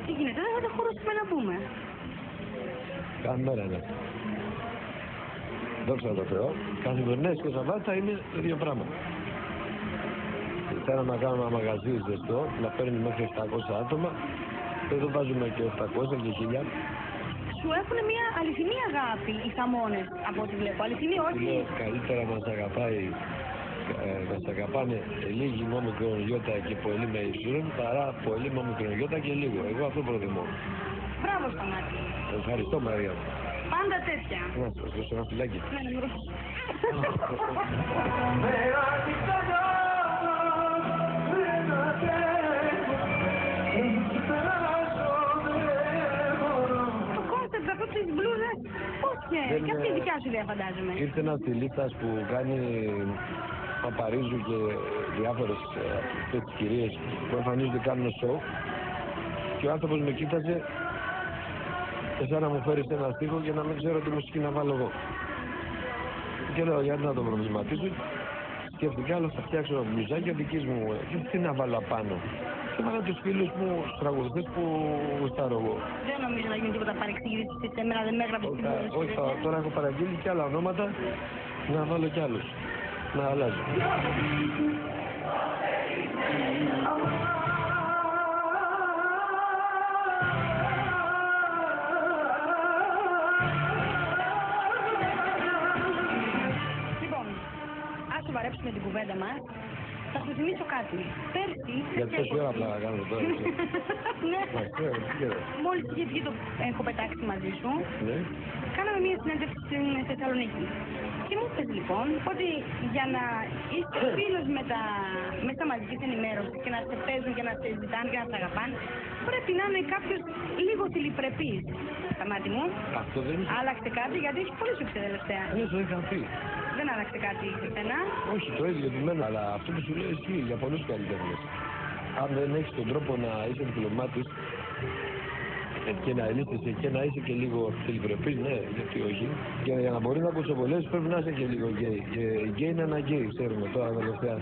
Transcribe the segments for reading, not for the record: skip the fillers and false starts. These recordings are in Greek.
Τι γίνεται, δεν θα τα χωρούσαμε να πούμε. Κάθε μέρα είναι. Δόξα τω Θεώ, καθημερινές και Σαββάτα είναι το ίδιο πράγμα. Θέλαμε να κάνουμε ένα μαγαζί ζεστό, να παίρνει μέχρι 700 άτομα. Εδώ βάζουμε και 800 και 1000. Σου έχουν μια αληθινή αγάπη οι χαμώνες, από ό,τι βλέπω. Αληθινή, όχι. Είναι καλύτερα να σε αγαπάει, να σε αγαπάνε λίγοι με όμικρον γιώτα και πολλοί με ισούρεν, παρά πολλοί με όμικρον γιώτα και λίγο. Εγώ αυτό προτιμώ. Μπράβο, Σταμάτη. Ευχαριστώ, Μαρία. Πάντα τέτοια. Να σας δώσω ένα φυλάκι. Ναι, ναι, μπρος. Το κόνσεπτ αυτό της μπλούζας, πώς και αυτή η δικιά σου ιδέα φαντάζομαι. Ήρθε ένας στυλίστας που κάνει παπαρίζου και διάφορες αυτές τις κυρίες που εμφανίζονται κάνουν σοου και ο άνθρωπος με κοίταζε εσένα να μου φέρεις ένα στίχο και να μην ξέρω τι μουσική να βάλω εγώ. Και λέω γιατί να το προβληματίσω. Σκέφτηκα άλλο θα φτιάξω μπλουζάκια δικής μου και τι να βάλω απάνω. Και βάλω τους φίλους μου, τους τραγουδιστές που γουστάρω εγώ. Δεν νομίζω να γίνει τίποτα παρεξήγηση σε εμένα, δεν με έγραψε την μπλούζα. Όχι, τώρα έχω παραγγείλει και άλλα ονόματα να βάλω κι άλλους. Να αλλάζω. Βαρέψουμε την κουβέντα μας, θα σου θυμίσω κάτι. Πέρσι... Γιατί τόση ώρα απλά να κάνουμε τώρα. Ναι. Μόλις είχε βγει το έχω πετάξει μαζί σου, κάναμε μια συνέντευξη στην Θεσσαλονίκη. Και μου είπες λοιπόν ότι για να είσαι φίλος με τα μέσα μαζικής ενημέρωσης και να σε παίζουν και να σε ζητάνε και να σε αγαπάνε, πρέπει να είναι κάποιος λίγο θηλυπρεπής. Σταμάτη μου. Αυτό δεν είναι. Άλλαξε κάτι γιατί έχει πολύ σου τελευταία. Ναι, το είχα πει. Δεν άλλαξε κάτι σε σένα. Όχι, το ίδιο επιμένω, αλλά αυτό που σου λέει εσύ για πολλούς καλλιτέχνες. Αν δεν έχεις τον τρόπο να είσαι διπλωμάτης και να ενίστεσαι και να είσαι και λίγο θηλυπρεπής, ναι, γιατί όχι. Και για να μπορεί να κοσοβολές πρέπει να είσαι και λίγο γκέι. Και οι γκέι είναι αναγκαίοι, ξέρουμε τώρα τελευταία.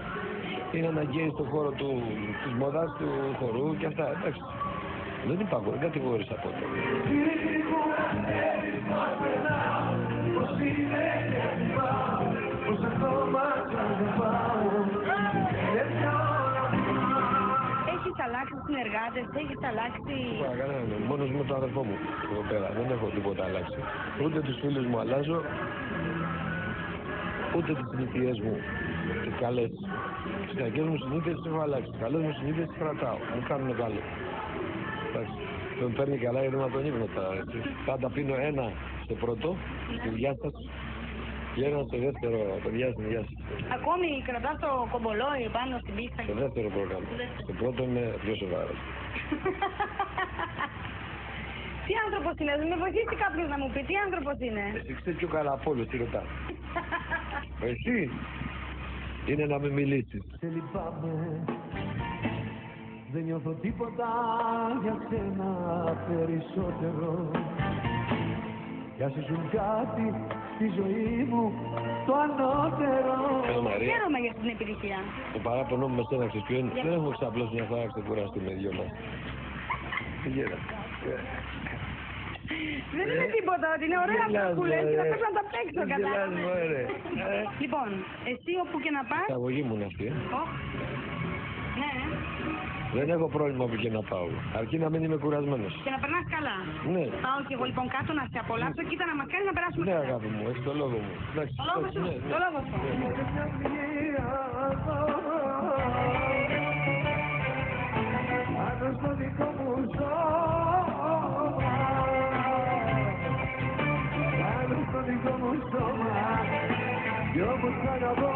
Είναι αναγκαίοι στον χώρο της μόδας, του χορού και αυτά, εντάξει. Δεν υπάρχουν, δεν κατηγόρησα ποτέ. Έχεις αλλάξει συνεργάτες, έχεις αλλάξει... Μόνος με τον αδερφό μου εδώ πέρα, δεν έχω τίποτα αλλάξει. Ούτε τους φίλους μου αλλάζω, ούτε τις συνήθειές μου, τις καλές. Τις κακές μου συνήθειες τις έχω αλλάξει, τις καλές μου συνήθειες τις κρατάω, μου κάνουν καλό. Εντάξει, τον παίρνει καλά γιατί με τον ύπνο τώρα, έτσι. Πάντα πίνω ένα στο πρώτο, στη διάσταση. Και ένα στο δεύτερο, παιδιά στην διάσταση. Ακόμη κρατάς το κομπολόι πάνω στην πίστα. Στο δεύτερο πρόγραμμα. Στο πρώτο είμαι πιο σοβαρός. Τι άνθρωπος είναι, με βοηθήσει κάποιος να μου πει τι άνθρωπος είναι. Εσύ ξέρεις πιο καλά από όλους, τι ρωτάς. Εσύ είναι να με μιλήσεις. Σε λυπάμαι, δεν νιώθω τίποτα για σένα περισσότερο. Κι ας ήσουν κάτι στη ζωή μου το ανώτερο. Χαίρομαι για την επιτυχία. Το παράπονο μου με σένα ξέρεις ποιο είναι. Δεν έχουμε ξαπλώσει μια φορά να ξεκουράσουμε οι δυο μας. Τι γίνεται. Δεν είναι τίποτα, ότι είναι ωραία αυτά που λες και θα πρέπει να τα παίξω, κατάλαβες. Λοιπόν, εσύ όπου και να πας... Η αγωγή μου είναι αυτή. Ναι. Δεν έχω πρόβλημα που και να πάω. Αρκεί να μην είμαι κουρασμένος. Και να περνάς καλά. Ναι. Πάω και εγώ λοιπόν κάτω να σε απολαύσω. Κοίτα να μας κάνεις να περάσουμε. Ναι, αγάπη μου, έχεις το λόγο μου. Το λόγο σου. Το λόγο σου. Πάνω στο δικό μου σώμα, πάνω στο δικό μου σώμα, κι όπως θα αγαπώ